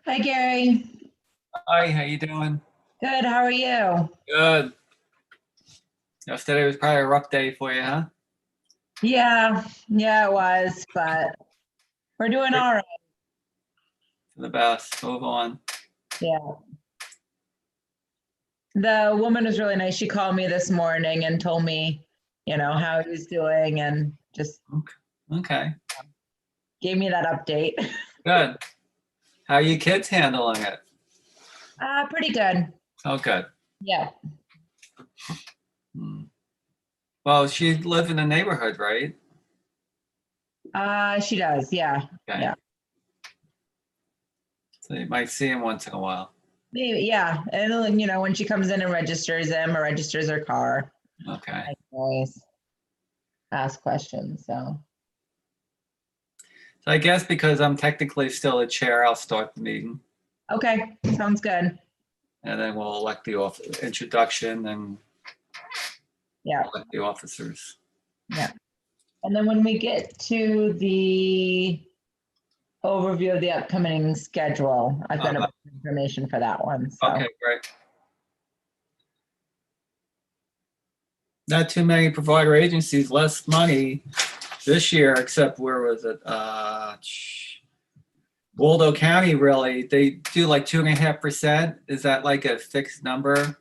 Hi, Gary. Hi, how you doing? Good. How are you? Good. Yesterday was probably a rough day for you, huh? Yeah, it was, but we're doing all right. For the best. Move on. Yeah. The woman was really nice. She called me this morning and told me, how he was doing and just Okay. gave me that update. Good. How are you kids handling it? Pretty good. Oh, good. Yeah. Hmm. Well, she live in the neighborhood, right? She does. Yeah. Okay. Yeah. So you might see him once in a while. Maybe, yeah. And, when she comes in and registers him or registers her car, Okay. I can always ask questions. So, So I guess because I'm technically still the chair, I'll start the meeting. okay. Sounds good. And then we'll elect the introduction and Yeah. elect the officers. Yeah. And then when we get to the overview of the upcoming schedule, I've got information for that one. So. Okay, great. Not too many provider agencies, less money this year, except where was it? Waldo County, really. They do like 2.5%. Is that like a fixed number?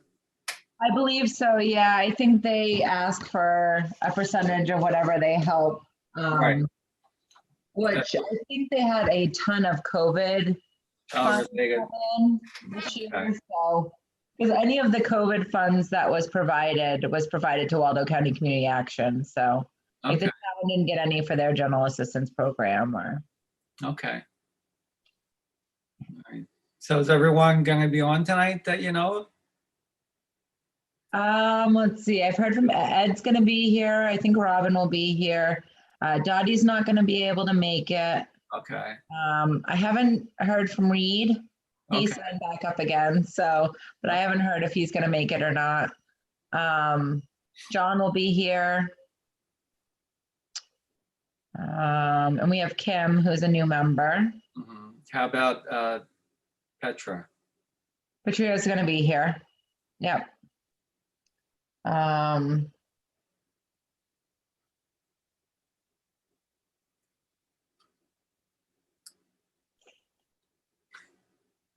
I believe so. Yeah, I think they ask for a percentage of whatever they help. Right. Which I think they had a ton of COVID funds come in this year. Okay. So, because any of the COVID funds that was provided to Waldo County Community Action. So, like the town didn't get any for their general assistance program or. Okay. All right. So is everyone going to be on tonight that you know of? Let's see. I've heard from Ed's going to be here. I think Robin will be here. Dottie's not going to be able to make it. Okay. I haven't heard from Reed. He Okay. signed back up again. So, but I haven't heard if he's going to make it or not. John will be here. And we have Kim, who's a new member. Mm-hmm. How about Petra? Patria's going to be here. Yep.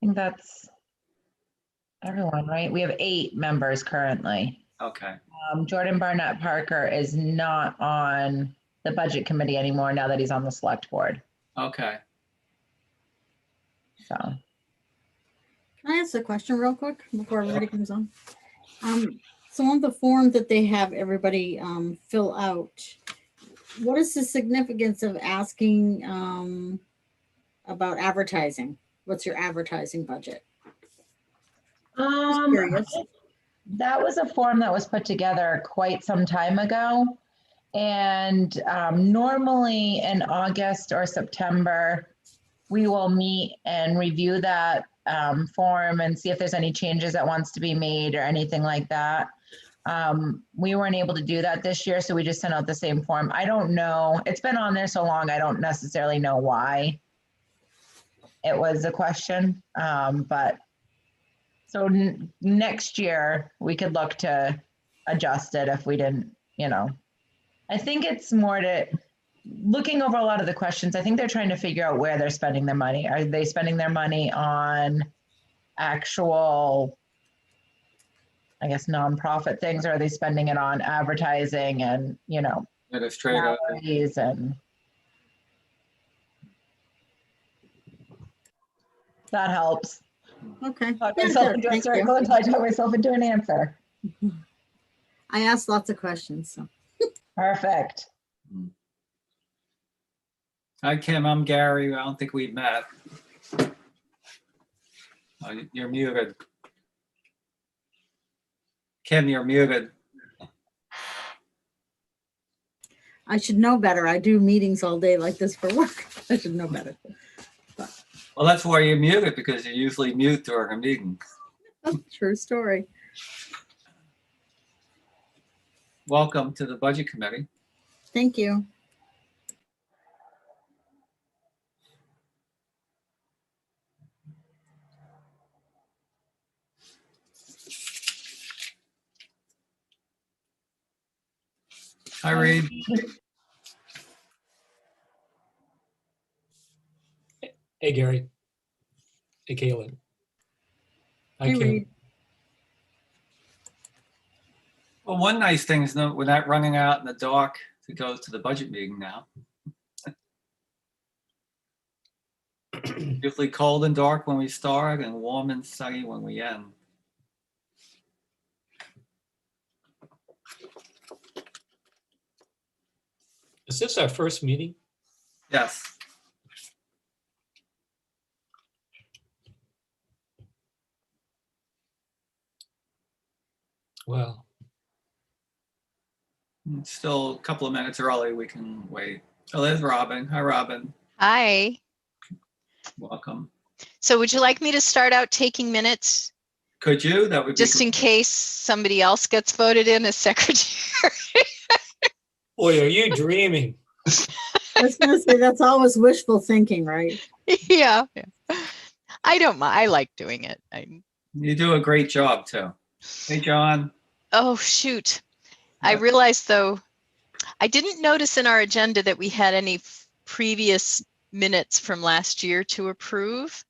I think that's everyone, right? We have 8 members currently. Okay. Jordan Barnett Parker is not on the budget committee anymore now that he's on the select board. Okay. So. Can I ask a question real quick before everybody comes on? Some of the forms that they have everybody fill out, what is the significance of asking about advertising? What's your advertising budget? That was a form that was put together quite some time ago. And normally in August or September, we will meet and review that form and see if there's any changes that wants to be made or anything like that. We weren't able to do that this year, so we just sent out the same form. I don't know. It's been on there so long, I don't necessarily know why it was a question. But so next year we could look to adjust it if we didn't, I think it's more to looking over a lot of the questions. I think they're trying to figure out where they're spending their money. Are they spending their money on actual, I guess, nonprofit things, or are they spending it on advertising and, salaries and that helps. Okay. Talk myself into a circle until I talk myself into an answer. I asked lots of questions. So. Perfect. Hi, Kim. I'm Gary. I don't think we've met. You're muted. Kim, you're muted. I should know better. I do meetings all day like this for work. I should know better. But. Well, that's why you're muted, because you usually mute during a meeting. True story. Welcome to the Budget Committee. Thank you. Hi, Reed. Hey, Gary. Hey, Caitlin. Hi, Hey, Kim. Reed. Well, one nice thing is we're not running out in the dark to go to the budget meeting now. Usually cold and dark when we start and warm and sunny when we end. Is this our first meeting? Yes. Well, Still a couple of minutes early. We can wait. Oh, there's Robin. Hi, Robin. Hi. Welcome. So would you like me to start out taking minutes Could you? That would be just in case somebody else gets voted in as secretary? boy, are you dreaming? I was gonna say that's always wishful thinking, right? Yeah. I don't mind. I like doing it. You do a great job too. Hey, John. Oh, shoot. I Yeah. realized though, I didn't notice in our agenda that we had any previous minutes from last year to approve.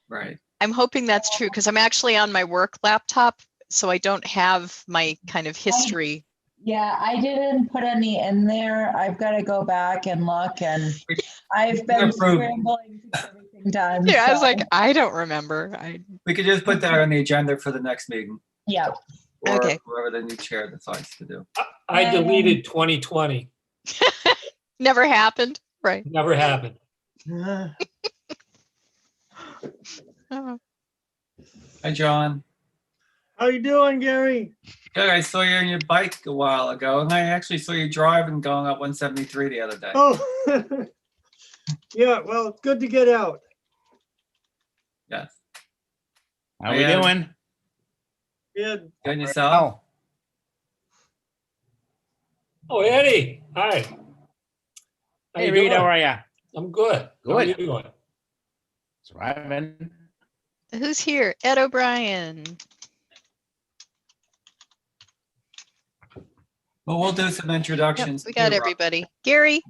Right. I'm hoping that's true because I'm actually on my work laptop, so I don't have my kind of history. Yeah, I didn't put any in there. I've got to go back and look, and I've been Approved. scrambling to get everything done. Yeah, I was so, like, I don't remember. We could just put that on the agenda for the next meeting, yeah. or Okay. whoever the new chair decides to do. I deleted 2020. Never happened. Right. Never happened. Oh. Hi, John. How you doing, Gary? Good. I saw you on your bike a while ago, and I actually saw you driving going up 173 the other day. Oh, yeah. Well, it's good to get out. Yes. How we Yeah. doing? Good. Good and yourself? Oh, Eddie. Hi. How Hey, you Reed, doing? how are you? I'm good. How are Good. you doing? Surviving. Who's here? Ed O'Brien. Well, we'll do some Yep, introductions. we got too, Rob. everybody. Gary.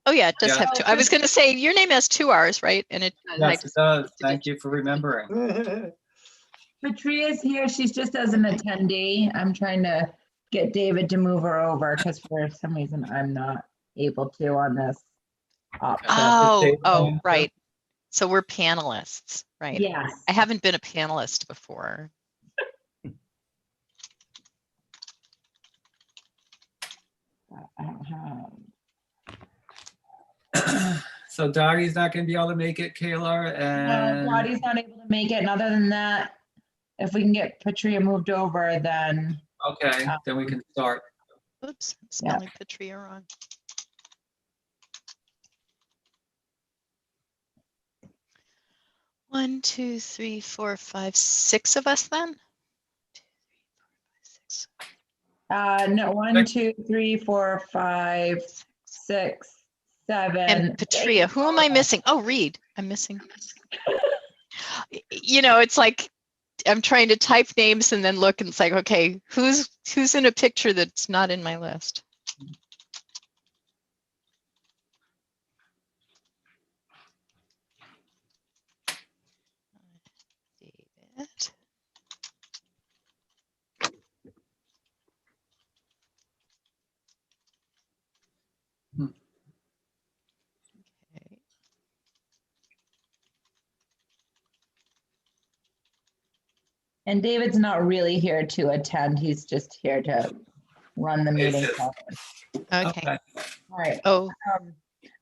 Oh yeah, it does Yeah. have two. I was going to say your name has 2 R's, right? And it. I Yes, it just- does. Thank you for remembering. Patria's here. She's just as an attendee. I'm trying to get David to move her over because for some reason I'm not able to on this option. Oh, right. So we're panelists, right? Yes. I haven't been a panelist before. I don't have. So Dottie's not going to be able to make it, Kayla, and Dottie's not able to make it. And other than that, if we can get Patria moved over, then okay, then we can start. Oops, I'm Yeah. spelling Patria wrong. One, two, three, four, five, 6 of us then? 2, 3, 4, 5, 6. no, 1, 2, 3, 4, 5, 6, 7. And Patria, who am I missing? Oh, Reed, I'm missing. It's like I'm trying to type names and then look and it's like, okay, who's in a picture that's not in my list? David. Okay. And David's not really here to attend. He's just here to run the meeting. Yes. Okay. All right. Oh,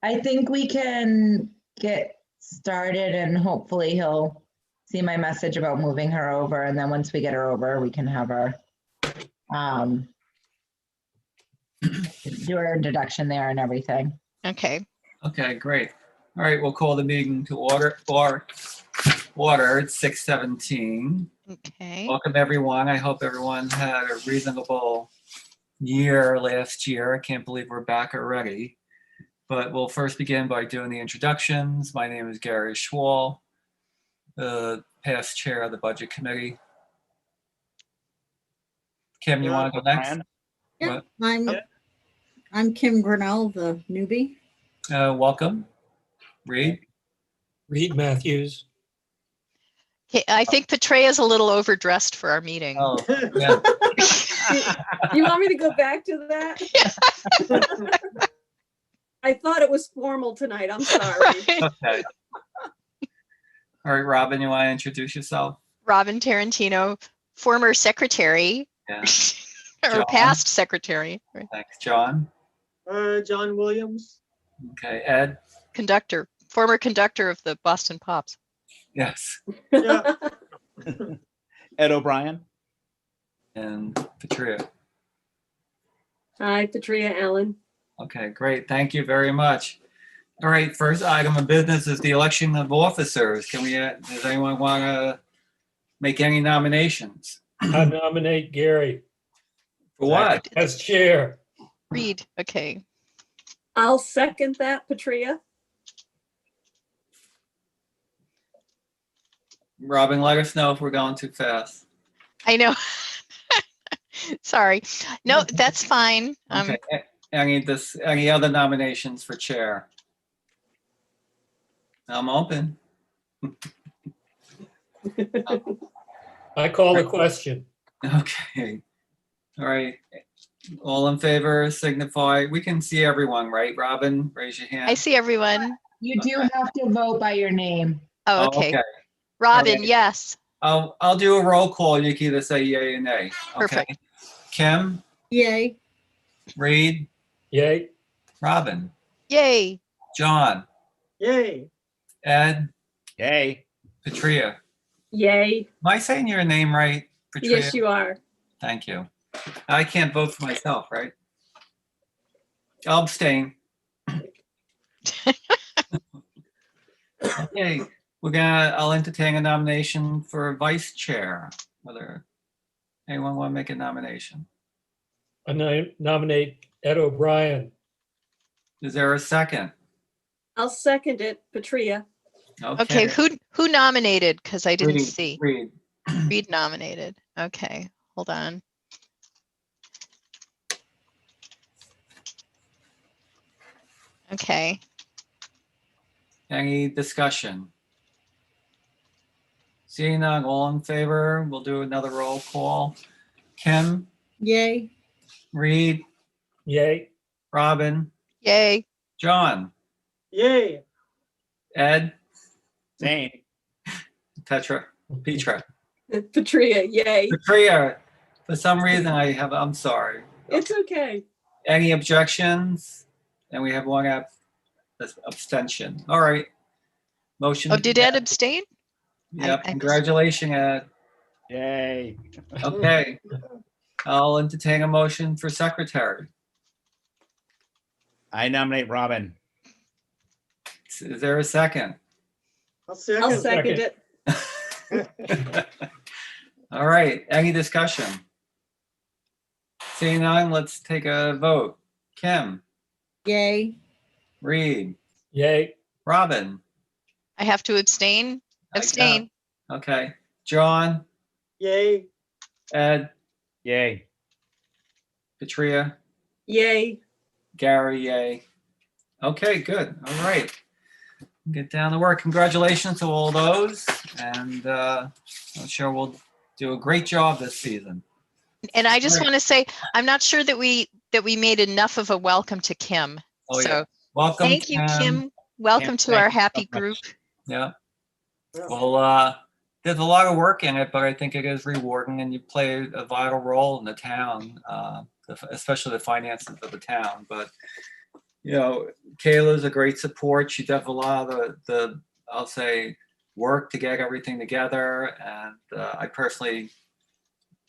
I think we can get started and hopefully he'll see my message about moving her over. And then once we get her over, we can have her do her introduction there and everything. okay. Okay, great. All right, we'll call the meeting to order. It's 6:17. Okay. Welcome, everyone. I hope everyone had a reasonable year last year. I can't believe we're back already. But we'll first begin by doing the introductions. My name is Gary Schwal, the past chair of the Budget Committee. Kim, you Yeah, want to go next? Brian? Yeah, What? I'm Yeah. I'm Kim Grinnell, the newbie. Welcome. Reed? Reed Matthews. Okay, I think Petrea's a little overdressed for our meeting. Oh, yeah. You want me to go back to that? I thought it was formal tonight. I'm sorry. Okay. All right, Robin, you want to introduce yourself? Robin Tarantino, former secretary Yeah. or John? past secretary, right? Thanks, John. John Williams. Okay, Ed? Conductor, former conductor of the Boston Pops. Yes. Yeah. Ed O'Brien. And Patria. Hi, Petria Allen. Okay, great. Thank you very much. All right, first item of business is the election of officers. Can we, does anyone want to make any nominations? I nominate Gary For what? as chair. Reed, okay. I'll second that, Petria. Robin, let us know if we're going too fast. I know. Sorry. No, that's fine. Okay. Any other nominations for chair? I'm open. I call the question. Okay. All right. All in favor signify. We can see everyone, right? Robin, raise your hand. I see everyone. You do have to vote by your name. Oh, Oh, okay. okay. Robin, right. yes. I'll do a roll call. You can either say yay or nay. Okay. Perfect. Kim, Yay. Reed, Yay. Robin, Yay. John, Yay. Ed, Yay. Patria. Yay. Am I saying your name right, Patria? Yes, you are. Thank you. I can't vote for myself, right? I'll abstain. Okay, I'll entertain a nomination for vice chair. Whether anyone want to make a nomination? I nominate Ed O'Brien. Is there a second? I'll second it, Petria. Okay, who nominated? Because I didn't Reed, see. Reed. Reed nominated. Okay, hold on. Okay, Any discussion? Seeing none, all in favor, we'll do another roll call. Kim, Yay. Reed, Yay. Robin, yay. John, Yay. Ed, Same. Petra. Petria, yay. Patria, for some reason I'm sorry. It's okay. Any objections? And we have one abstention. All right. Motion. Oh, did Ed abstain? Yep, I- congratulations, Ed. Yay. Okay. I'll entertain a motion for secretary. I nominate Robin. Is there a second? I'll I'll second. second it. All right, any discussion? Seeing none, let's take a vote. Kim, Yay. Reed, Yay. Robin. I have to abstain? I Abstain. count. Okay, John, Yay. Ed, Yay. Patria, Yay. Gary, yay. Okay, good. All right. Get down to work. Congratulations to all those. And I'm sure we'll do a great job this season. And I just Right. want to say, I'm not sure that we made enough of a welcome to Kim. Oh, So yeah. Welcome. thank you, Kim. Welcome to thank our you so happy much. group. Yeah. Well, there's a lot of work in it, but I think it is rewarding and you play a vital role in the town, especially the finances of the town. But, you know, Kayla's a great support. She does a lot of the I'll say, work to get everything together. And I personally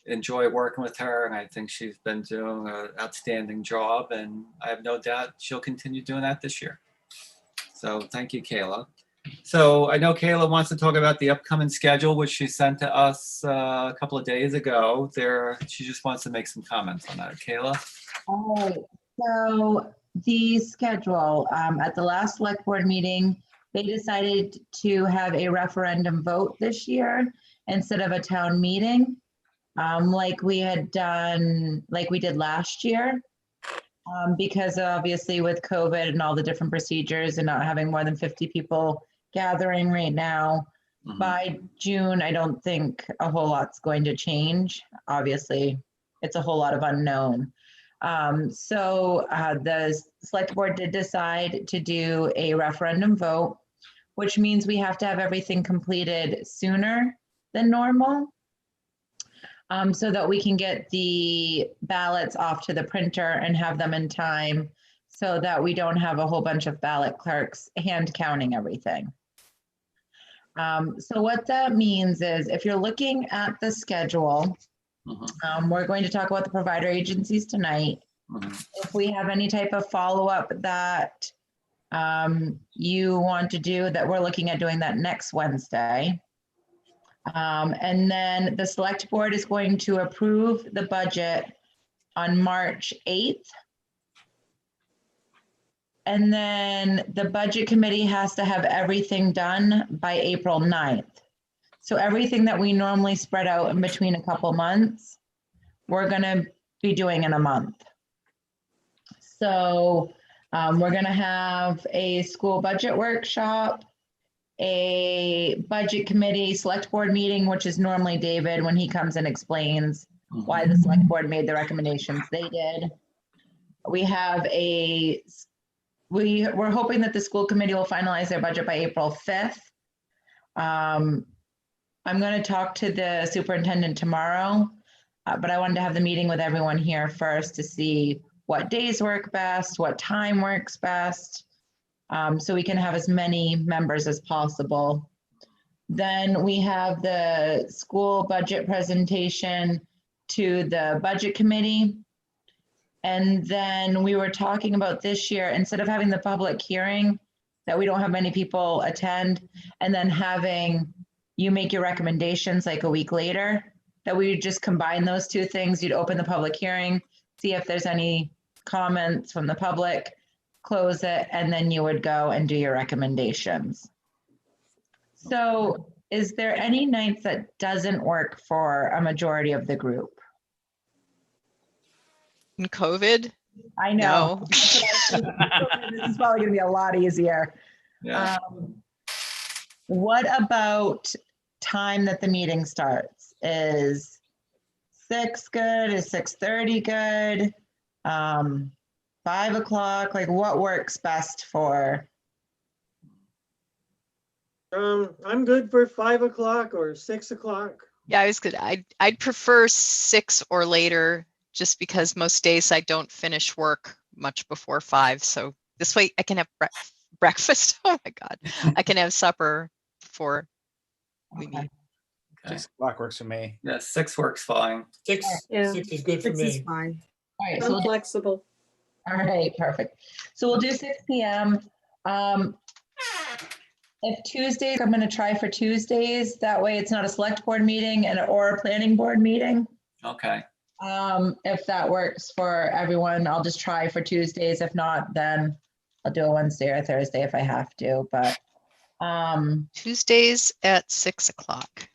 enjoy working with her, and I think she's been doing an outstanding job, and I have no doubt she'll continue doing that this year. So thank you, Kayla. So I know Kayla wants to talk about the upcoming schedule, which she sent to us a couple of days ago. She just wants to make some comments on that. Kayla? All right, so the schedule, at the last select board meeting, they decided to have a referendum vote this year instead of a town meeting, like we did last year. because obviously with COVID and all the different procedures and not having more than 50 people gathering right now, Mhm. by June, I don't think a whole lot's going to change. Obviously, it's a whole lot of unknown. So the select board did decide to do a referendum vote, which means we have to have everything completed sooner than normal, so that we can get the ballots off to the printer and have them in time, so that we don't have a whole bunch of ballot clerks hand counting everything. So what that means is, if you're looking at the schedule, Mhm. we're going to talk about the provider agencies tonight. Mhm. If we have any type of follow-up that you want to do, that we're looking at doing that next Wednesday. And then the select board is going to approve the budget on March 8th. And then the budget committee has to have everything done by April 9th. So everything that we normally spread out in between a couple months, we're going to be doing in a month. So we're going to have a school budget workshop, a budget committee select board meeting, which is normally David when he comes and explains why the select board made the recommendations they did. We have we're hoping that the school committee will finalize their budget by April 5th. I'm going to talk to the superintendent tomorrow, but I wanted to have the meeting with everyone here first to see what days work best, what time works best, so we can have as many members as possible. Then we have the school budget presentation to the budget committee. And then we were talking about this year, instead of having the public hearing, that we don't have many people attend, and then having you make your recommendations like a week later, that we would just combine those two things. You'd open the public hearing, see if there's any comments from the public, close it, and then you would go and do your recommendations. So is there any nights that doesn't work for a majority of the group? In COVID? I know. No. This is probably going to be a lot easier. Yeah. What about time that the meeting starts? Is 6 good? Is 6:30 good? 5 o'clock? Like, what works best for? I'm good for 5 o'clock or 6 o'clock. Yeah, I was good. I'd prefer 6 or later, just because most days I don't finish work much before 5. So this way I can have breakfast. Oh my God. I can have supper before we meet. Okay. 6 o'clock works for me. Yeah, 6 works fine. Six Yeah. is good for 6 is me. fine. All right, so I'm we'll do, flexible. all right, perfect. So we'll do 6 p.m. If Tuesdays, I'm going to try for Tuesdays. That way it's not a select board meeting or a planning board meeting. Okay. If that works for everyone, I'll just try for Tuesdays. If not, then I'll do a Wednesday or Thursday if I have to, but Tuesdays at 6 o'clock.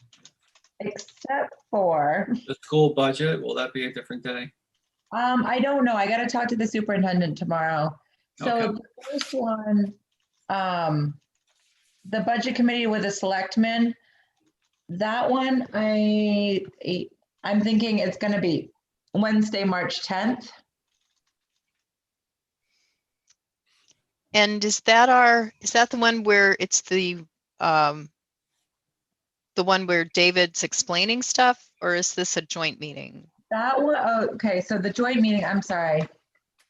except for, The school budget, will that be a different day? I don't know. I got to talk to the superintendent tomorrow. So Okay. the first one, the budget committee with the selectmen, that one, I'm thinking it's going to be Wednesday, March 10th. And is that the one where it's the one where David's explaining stuff, or is this a joint meeting? That one, oh, okay, so the joint meeting, I'm sorry.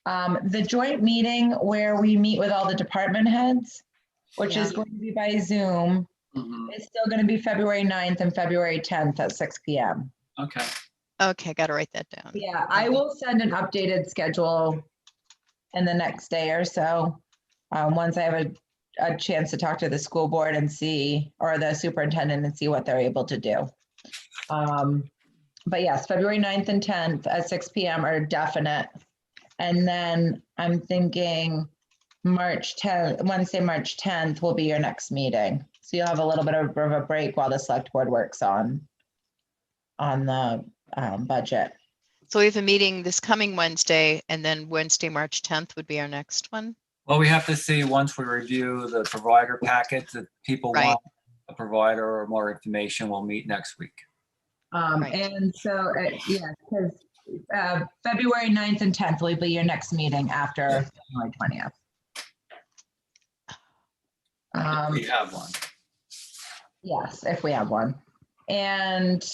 The joint meeting where we meet with all the department heads, which is Yeah. going to be by Zoom, Mhm. is still going to be February 9th and February 10th at 6 p.m. Okay. Okay, got to write that down. Yeah, I will send an updated schedule in the next day or so. Once I have a chance to talk to the school board and see, or the superintendent and see what they're able to do. But yes, February 9th and 10th at 6 p.m. are definite. And then I'm thinking March 10th, Wednesday, March 10th will be your next meeting. So you'll have a little bit of a break while the select board works on the budget. So we have a meeting this coming Wednesday, and then Wednesday, March 10th would be our next one. Well, we have to see once we review the provider packets, if people Right. want a provider or more information, we'll meet next week. Right. And so, yeah, because February 9th and 10th will be your next meeting after January 20th. We have one. Yes, if we have one. And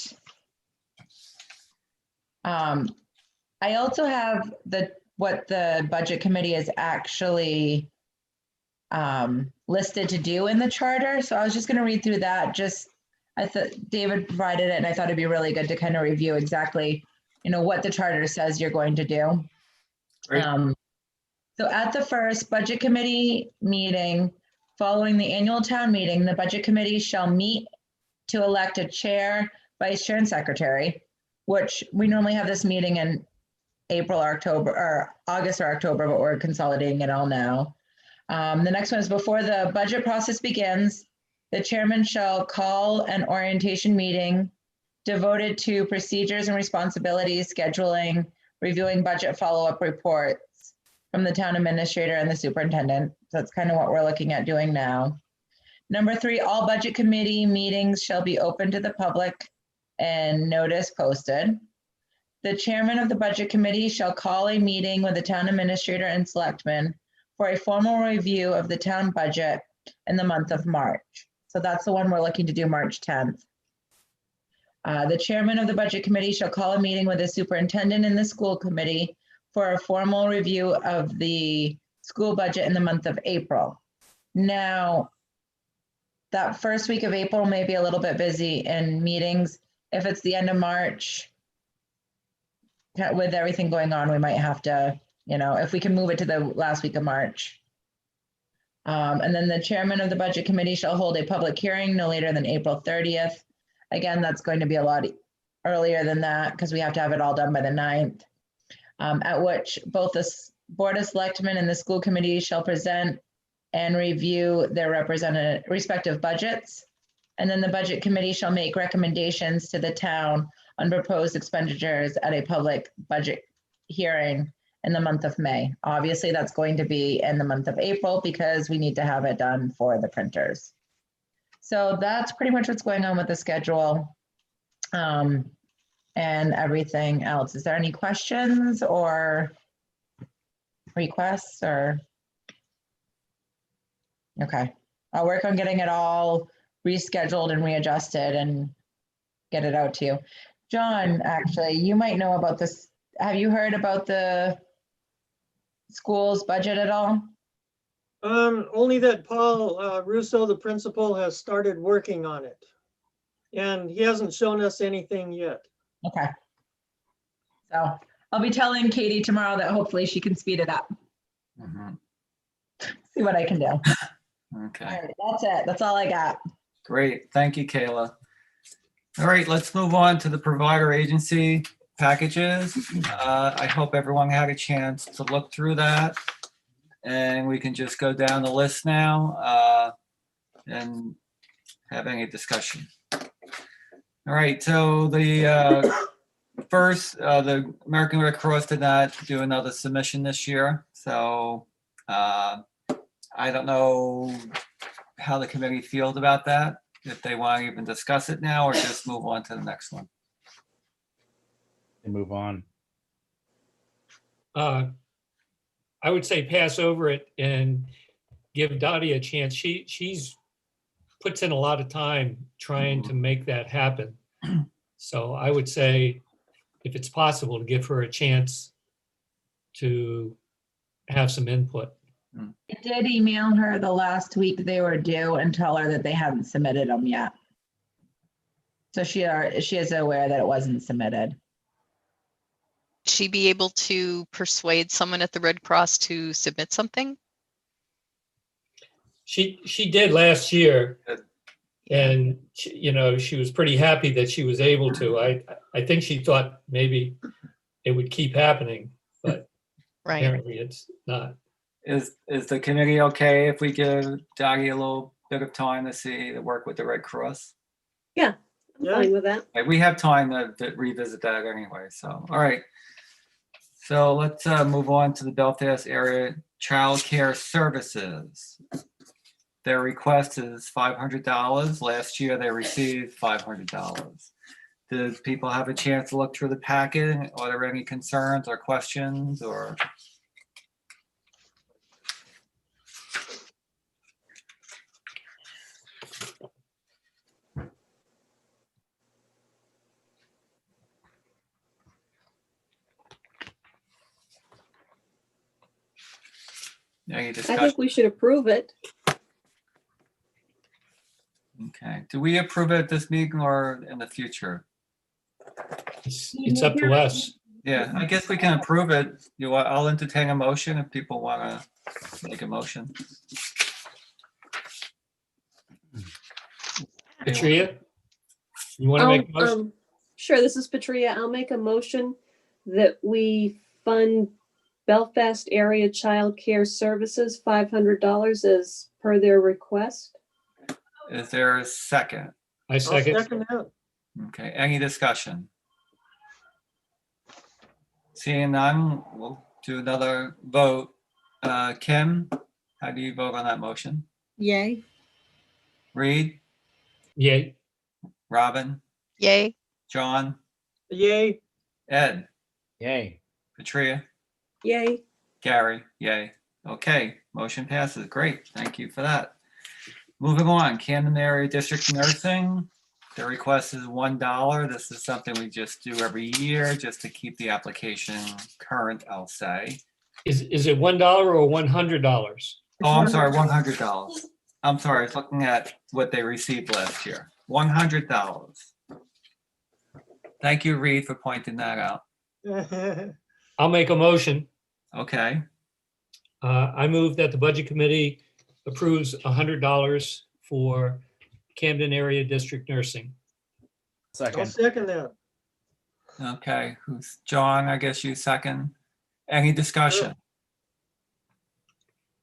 I also have what the budget committee is actually listed to do in the charter. So I was just going to read through that. I thought David provided it, and I thought it'd be really good to kind of review exactly, what the charter says you're going to do. Great. So at the first budget committee meeting following the annual town meeting, the budget committee shall meet to elect a chair, vice chair, and secretary, which we normally have this meeting in April, or October, or August or October, but we're consolidating it all now. The next one is before the budget process begins, the chairman shall call an orientation meeting devoted to procedures and responsibilities, scheduling, reviewing budget follow-up reports from the town administrator and the superintendent. So that's kind of what we're looking at doing now. Number 3, all budget committee meetings shall be open to the public and notice posted. The chairman of the budget committee shall call a meeting with the town administrator and selectmen for a formal review of the town budget in the month of March. So that's the one we're looking to do March 10th. The chairman of the budget committee shall call a meeting with the superintendent and the school committee for a formal review of the school budget in the month of April. Now, that first week of April may be a little bit busy in meetings. If it's the end of March, with everything going on, we might have to, if we can move it to the last week of March. And then the chairman of the budget committee shall hold a public hearing no later than April 30th. Again, that's going to be a lot earlier than that because we have to have it all done by the 9th, at which both the Board of Selectmen and the school committee shall present and review their respective budgets. And then the budget committee shall make recommendations to the town on proposed expenditures at a public budget hearing in the month of May. Obviously, that's going to be in the month of April because we need to have it done for the printers. So that's pretty much what's going on with the schedule and everything else. Is there any questions or requests or? Okay, I'll work on getting it all rescheduled and readjusted and get it out to you. John, actually, you might know about this. Have you heard about the school's budget at all? Only that Paul Russo, the principal, has started working on it. And he hasn't shown us anything yet. Okay. So I'll be telling Katie tomorrow that hopefully she can speed it up. Mhm. See what I can do. All Okay, right, that's it. That's all I got. great. Thank you, Kayla. All right, let's move on to the provider agency packages. I hope everyone had a chance to look through that. And we can just go down the list now and have any discussion. All right, so the first, the American Red Cross did not do another submission this year. So I don't know how the committee feels about that, if they want to even discuss it now or just move on to the next one. And move on. I would say pass over it and give Dottie a chance. She's puts in a lot of time trying to make that happen. So I would say if it's possible to give her a chance to have some input. I did email her the last week they were due and tell her that they hadn't submitted them yet. So she is aware that it wasn't submitted. She be able to persuade someone at the Red Cross to submit something? She did last year. Good. And she was pretty happy that she was able to. I think she thought maybe it would keep happening, but Right. apparently it's not. Is the committee okay if we give Dottie a little bit of time to work with the Red Cross? I'm Yeah. Fine with that. Okay, we have time to revisit that anyway, so, all right. So let's move on to the Belfast Area Child Care Services. Their request is $500. Last year, they received $500. Did people have a chance to look through the packet? Are there any concerns or questions or? Any I discussion? think we should approve it. Okay, do we approve it at this meeting or in the future? It's up to us. Yeah, I guess we can approve it. I'll entertain a motion if people want to make a motion. Patria, you want to make a motion? Sure, this is Patria. I'll make a motion that we fund Belfast Area Child Care Services $500 as per their request. Is there a second? I I'll second. second that. Okay, any discussion? Seeing none, we'll do another vote. Kim, how do you vote on that motion? Yay. Reed, Yay. Robin, Yay. John, Yay. Ed, Yay. Patria, Yay. Gary, yay. Okay, motion passes. Great, thank you for that. Moving on, Camden Area District Nursing. The request is $1. This is something we just do every year just to keep the application current, I'll say. Is it $1 or $100? Oh, I'm sorry, $100. I'm sorry, I was looking at what they received last year. $100. Thank you, Reed, for pointing that out. I'll make a motion. Okay, I move that the Budget Committee approves $100 for Camden Area District Nursing. I'll Second. second that. okay, who's, John, I guess you second. Any discussion?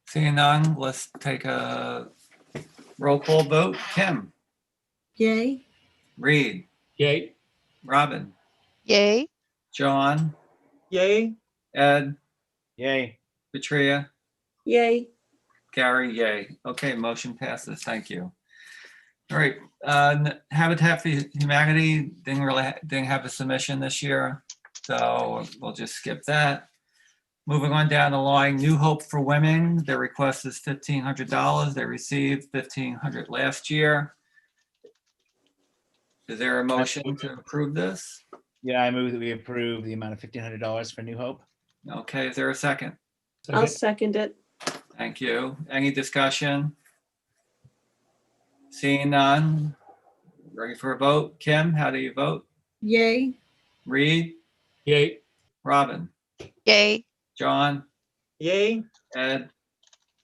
Seeing none, let's take a roll call vote. Kim, Yay. Reed, Yay. Robin, Yay. John, Yay. Ed, Yay. Patria, Yay. Gary, yay. Okay, motion passes. Thank you. All right, Habitat for Humanity didn't have a submission this year, so we'll just skip that. Moving on down the line, New Hope for Women, their request is $1,500. They received $1,500 last year. Is there a motion to approve this? Yeah, I move that we approve the amount of $1,500 for New Hope. Okay, is there a second? I'll Second. second it. Thank you. Any discussion? Seeing none. Ready for a vote? Kim, how do you vote? Yay. Reed, Yay. Robin, Yay. John, Yay. Ed,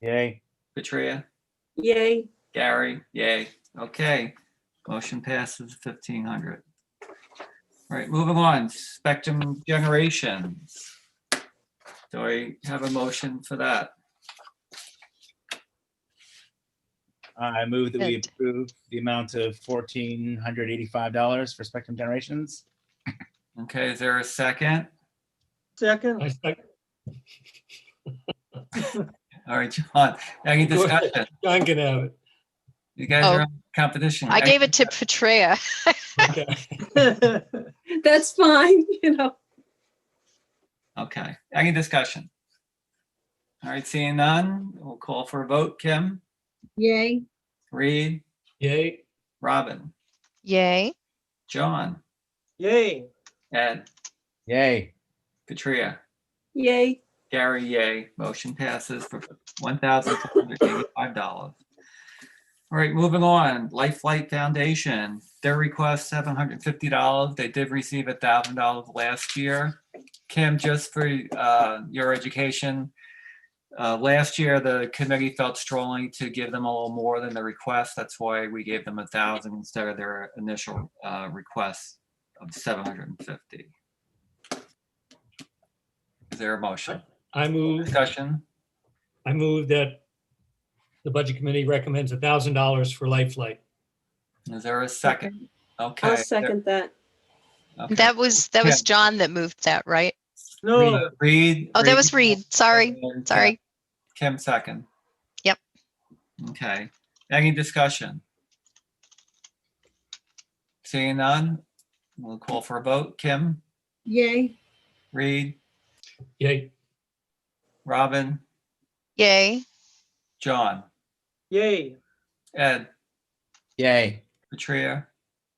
Yay. Patria, Yay. Gary, yay. Okay, motion passes 1,500. All right, moving on, Spectrum Generations. Do I have a motion for that? I move that we Good. approve the amount of $1,485 for Spectrum Generations. Okay, is there a second? Second. I second. All right, John, any discussion? John can have it. You guys are on competition. I gave it to Patria. Okay. That's fine, Okay, any discussion? All right, seeing none, we'll call for a vote. Kim, Yay. Reed, Yay. Robin, Yay. John, Yay. Ed, Yay. Patria, Yay. Gary, yay. Motion passes for $1,285. All right, moving on. Life Flight Foundation, their request $750. They did receive $1,000 last year. Kim, just for your education, last year the committee felt strongly to give them a little more than the request. That's why we gave them $1,000 instead of their initial request of $750. Is there a motion? I move Discussion? that the Budget Committee recommends $1,000 for Life Flight. Is there a second? Okay. I'll second that. Okay. That was John that moved that, right? No, Reed. Oh, that was Reed. Sorry. and Sorry. Kim second. Yep. Okay. Any discussion? Seeing none, we'll call for a vote. Kim, Yay. Reed, Yay. Robin, Yay. John, yay. Ed, Yay. Patria,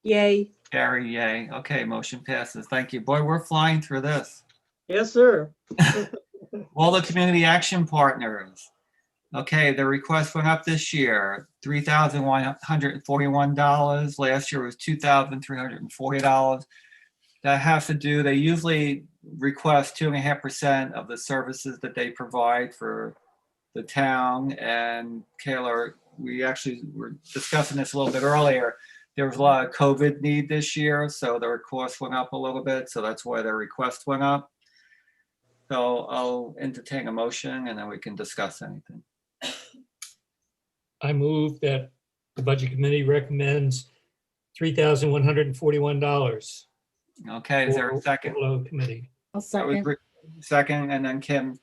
Yay. Gary, yay. Okay, motion passes. Thank you. Boy, we're flying through this. Yes, sir. Waldo Community Action Partners. Okay, the request went up this year, $3,141. Last year was $2,340. That has to do, they usually request 2.5% of the services that they provide for the town. And Kayla, we actually were discussing this a little bit earlier. There was a lot of COVID need this year, so the request went up a little bit. So that's why their request went up. So I'll entertain a motion and then we can discuss anything. I move that the budget committee recommends $3,141. Okay, is there a second? Waldo committee. I'll That was second. Rick- Second, and then Kim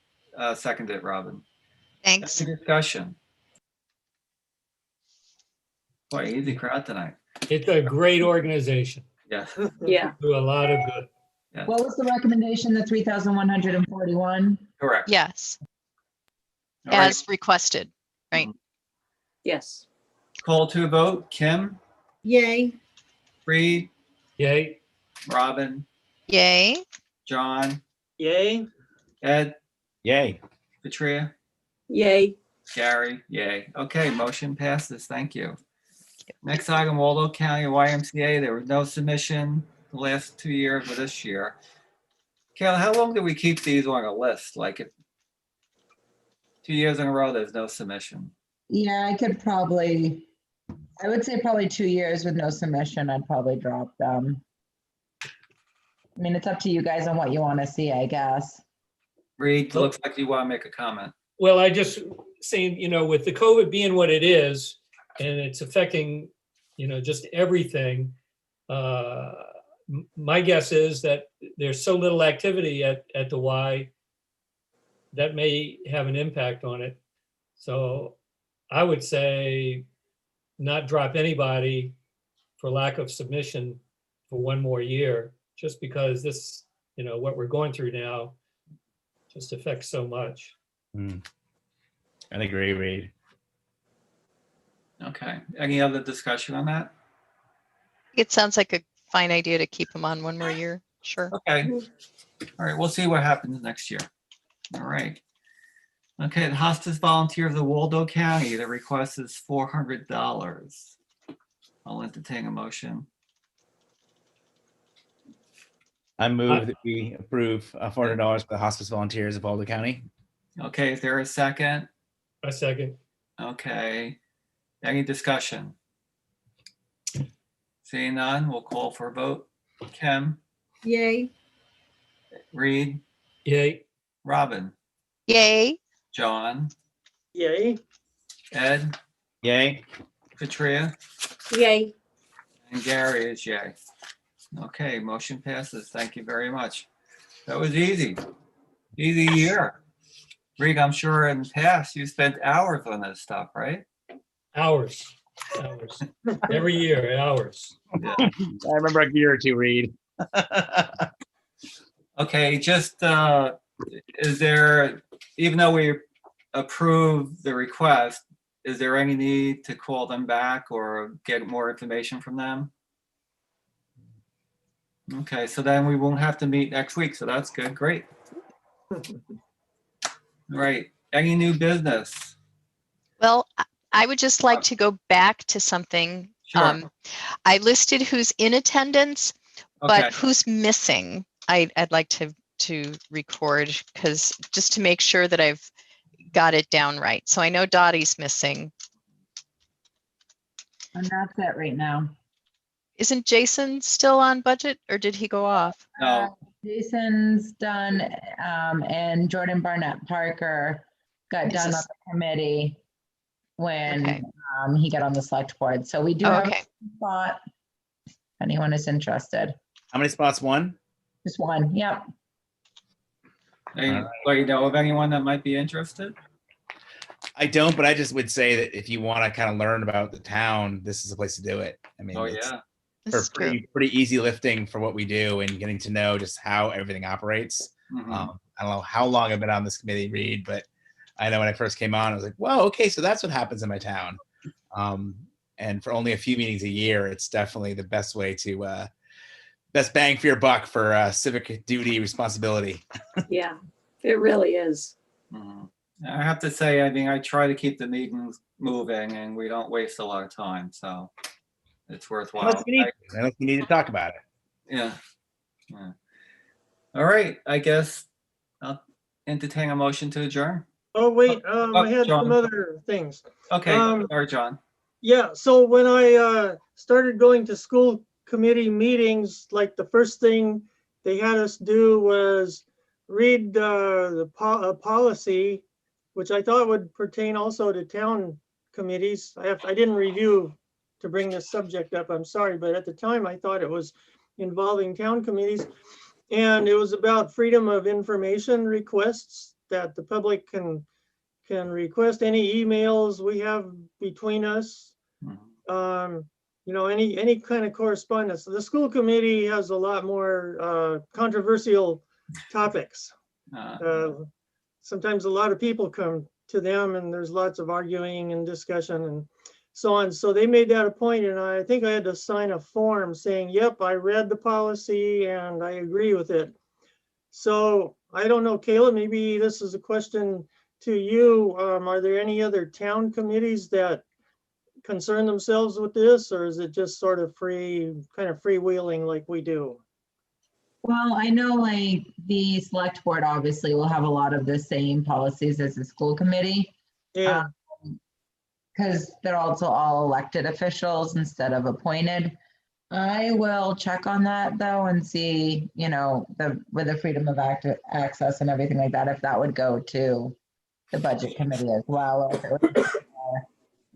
seconded, Robin. Thanks. Any discussion? Boy, easy crowd tonight. It's a great organization. Yeah. Yeah. Do a lot of good. What was the recommendation, the 3,141? Correct. Yes, All right, as requested. Yes. call to a vote. Kim, Yay. Reed, Yay. Robin, Yay. John, Yay. Ed, Yay. Patria, Yay. Gary, yay. Okay, motion passes. Thank you. Next item, Waldo County YMCA. There was no submission the last 2 years or this year. Kayla, how long do we keep these on a list? Like if 2 years in a row, there's no submission. Yeah, I would say probably 2 years with no submission, I'd probably drop them. I mean, it's up to you guys on what you want to see, I guess. Reed, looks like you want to make a comment. Well, I just saying, with the COVID being what it is, and it's affecting, just everything. My guess is that there's so little activity at the Y that may have an impact on it. So I would say not drop anybody for lack of submission for one more year, just because this, what we're going through now just affects so much. I'd agree, Reed. Okay. Any other discussion on that? It sounds like a fine idea to keep them on one more year. Sure. Okay. All right. We'll see what happens next year. All right. Okay. The hospice volunteer of the Waldo County. The request is $400. I'll entertain a motion. I move that we approve $400 for the hospice volunteers of Waldo County. Okay. Is there a second? A second. Okay. Any discussion? Seeing none, we'll call for a vote. Kim, Yay. Reed, Yay. Robin, Yay. John, Yay. Ed, Yay. Patria, Yay. and Gary is yay. Okay, motion passes. Thank you very much. That was easy. Easy year. Reed, I'm sure in the past you spent hours on this stuff, right? Hours. Every year, hours. I remember a year or two, Reed. Okay, just is there, even though we approve the request, is there any need to call them back or get more information from them? Okay, so then we won't have to meet next week, so that's good, great. Right, any new business? Well, I would just like to go back to something. Sure. I listed who's in attendance, Okay, but who's missing. I'd like to record, because just to make sure that I've got it down right. So I know Dottie's missing. And that's it right now. Isn't Jason still on budget, or did he go off? no, Jason's done, and Jordan Barnett Parker got Is done on this- the committee when Okay. he got on the select board. So we do have Okay. a spot. anyone is interested. How many spots? One? Just one, yep. Anybody know of anyone that might be interested? I don't, but I just would say that if you want to kind of learn about the town, this is a place to do it. I mean, Oh, it's yeah. This for is true. pretty easy lifting for what we do and getting to know just how everything operates. Mhm. I don't know how long I've been on this committee, Reed, but I know when I first came on, I was like, whoa, okay, so that's what happens in my town. And for only a few meetings a year, it's definitely the best way to best bang for your buck for civic duty responsibility. Yeah, it really is. Mhm. I have to say, I mean, I try to keep the meetings moving and we don't waste a lot of time, so it's worthwhile. Unless you need to talk about it. Yeah. Yeah. All right, I guess I'll entertain a motion to adjourn. Oh, wait, I had John. some other things. Okay, sorry, John. Yeah, so when I started going to school committee meetings, like the first thing they had us do was read the policy, which I thought would pertain also to town committees. I didn't review to bring this subject up, I'm sorry, but at the time I thought it was involving town committees. And it was about freedom of information requests that the public can request any emails we have between us. You know, any kind of correspondence. The school committee has a lot more controversial topics. Sometimes a lot of people come to them and there's lots of arguing and discussion and so on. So they made that a point, and I think I had to sign a form saying, yep, I read the policy and I agree with it. So I don't know, Kayla, maybe this is a question to you. Are there any other town committees that concern themselves with this, or is it just sort of kind of freewheeling like we do? Well, I know like the select board obviously will have a lot of the same policies as the school committee. Yeah, Because they're also all elected officials instead of appointed. I will check on that though and see, you know, with the freedom of access and everything like that, if that would go to the budget committee as well, or if it would be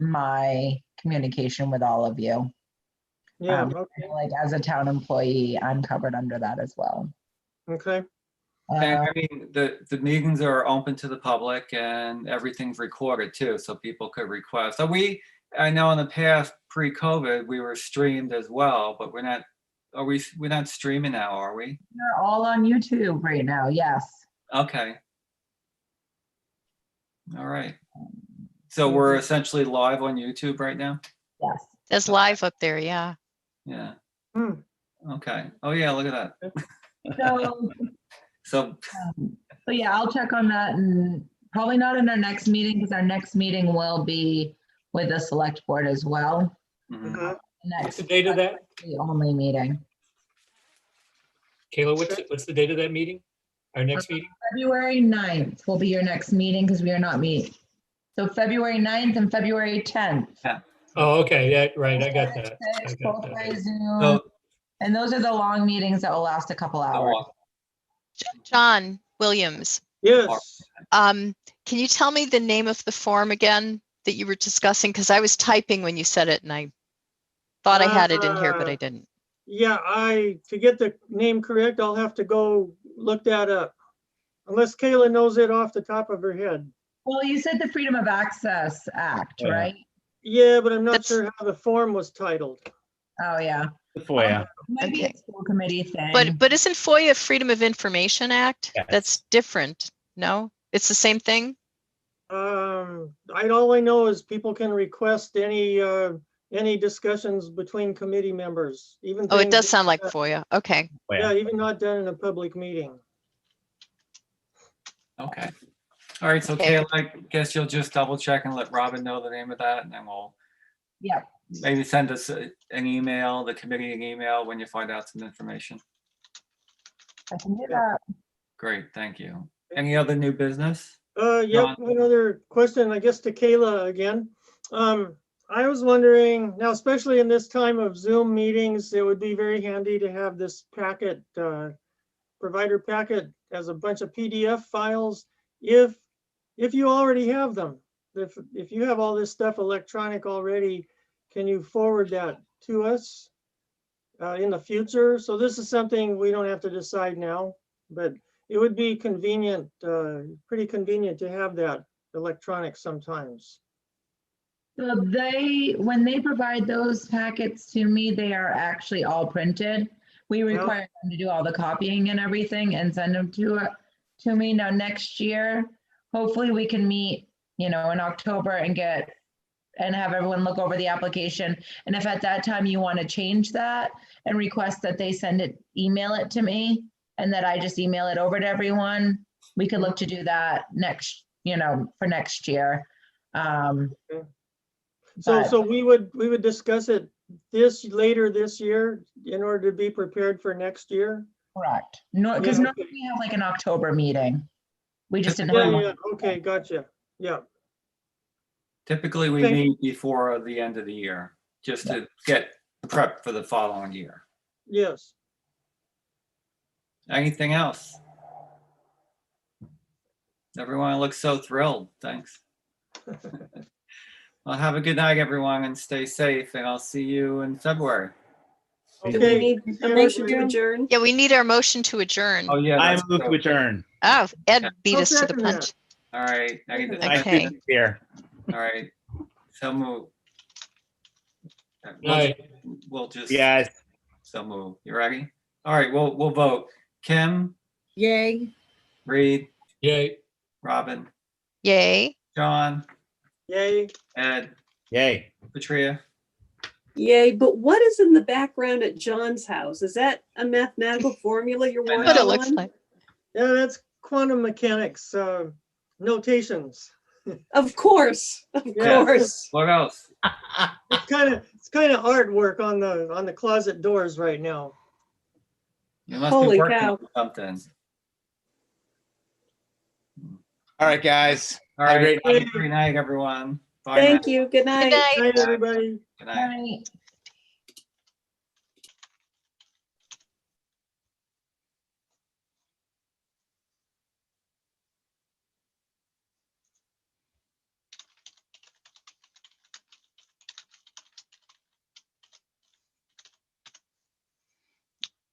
my communication with all of you. yeah, okay, Like as a town employee, I'm covered under that as well. okay. And I mean, the meetings are open to the public and everything's recorded too, so people could request. So I know in the past, pre-COVID, we were streamed as well, but we're not streaming now, are we? They're all on YouTube right now, yes. Okay. All right. So we're essentially live on YouTube right now? Yes. There's live up there, yeah. Yeah. Hmm. Okay. Oh yeah, look at that. So, So, yeah, I'll check on that, and probably not in our next meeting, because our next meeting will be with the select board as well. mhm. Uh-huh. What's the date of that? The only meeting. Kayla, what's the date of that meeting? Our next meeting? February 9th will be your next meeting, because we are not meeting. So February 9th and February 10th. Oh, okay, yeah, right, I got that. Both by Zoom. So, And those are the long meetings that will last a couple hours. John Williams, Yes, can you tell me the name of the form again that you were discussing? Because I was typing when you said it and I thought I had it in here, but I didn't. yeah, to get the name correct, I'll have to go look that up. Unless Kayla knows it off the top of her head. Well, you said the Freedom of Access Act, Yeah. right? Yeah, but I'm not That's- sure how the form was titled. Oh, yeah. The FOIA. Maybe Okay. a school committee thing. But isn't FOIA Freedom of Information Act? Yes. That's different. No, it's the same thing. All I know is people can request any discussions between committee members, even. Oh, it things does sound like that- FOIA. Okay. Yeah, even not done in a public meeting. okay. All right, so Okay. Kayla, I guess you'll just double check and let Robin know the name of that, and then we'll Yeah. maybe send us an email, the committee an email when you find out some information. I can do that. Great, thank you. Any other new business? Yep, John? another question, I guess, to Kayla again. I was wondering, now especially in this time of Zoom meetings, it would be very handy to have this packet, provider packet as a bunch of PDF files, if you already have them. If you have all this stuff electronic already, can you forward that to us? in the future. So this is something we don't have to decide now, but it would be convenient, pretty convenient to have that electronic sometimes. So when they provide those packets to me, they are actually all printed. We require them to do all the copying and everything and send them to me. Now, next year, hopefully we can meet, in October and have everyone look over the application. And if at that time you want to change that and request that they email it to me, and that I just email it over to everyone, we could look to do that for next year. So we would discuss it later this year in order to be prepared for next year. Correct. No, because Yeah, normally we have like an October meeting. We just didn't. Yeah. Okay, gotcha. Yeah. Typically, we Okay. meet before the end of the year, just to get prepped for the following year. Yes. Anything else? Everyone looks so thrilled. Thanks. Well, have a good night, everyone, and stay safe, and I'll see you in February. Do we need a motion to adjourn? Yeah, we need our motion to adjourn. Oh, yeah. I that's move to so- adjourn. Oh, Ed beat I'll us to the second that. punch. All right. I need to- Nice Okay. business here. All right. So move. Night. We'll just. Yes. So move. You ready? All right. We'll vote. Kim, Yay. Reed, Yay. Robin, Yay. John, Yay. Ed, Yay. Patria. Yay, but what is in the background at John's house? Is that a mathematical formula you're I know. working What it on? looks like. Yeah, that's quantum mechanics notations. Of course, of Yeah. course. What else? It's kind of artwork on the closet doors right now. You must Holy be working cow. on something. All right, guys. All Have a right. great Have night. a great night, everyone. Bye Thank now. you. Good Good night. night. Night, everybody. Good night. Right.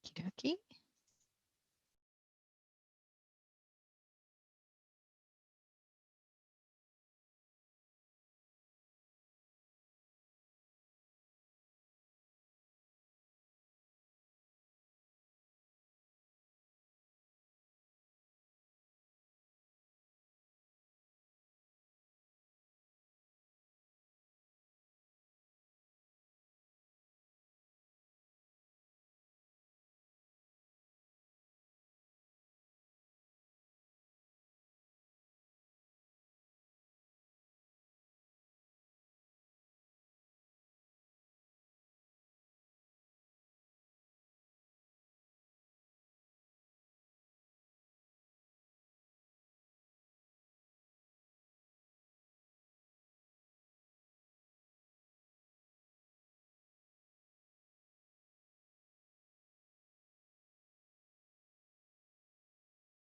Okey-dokey.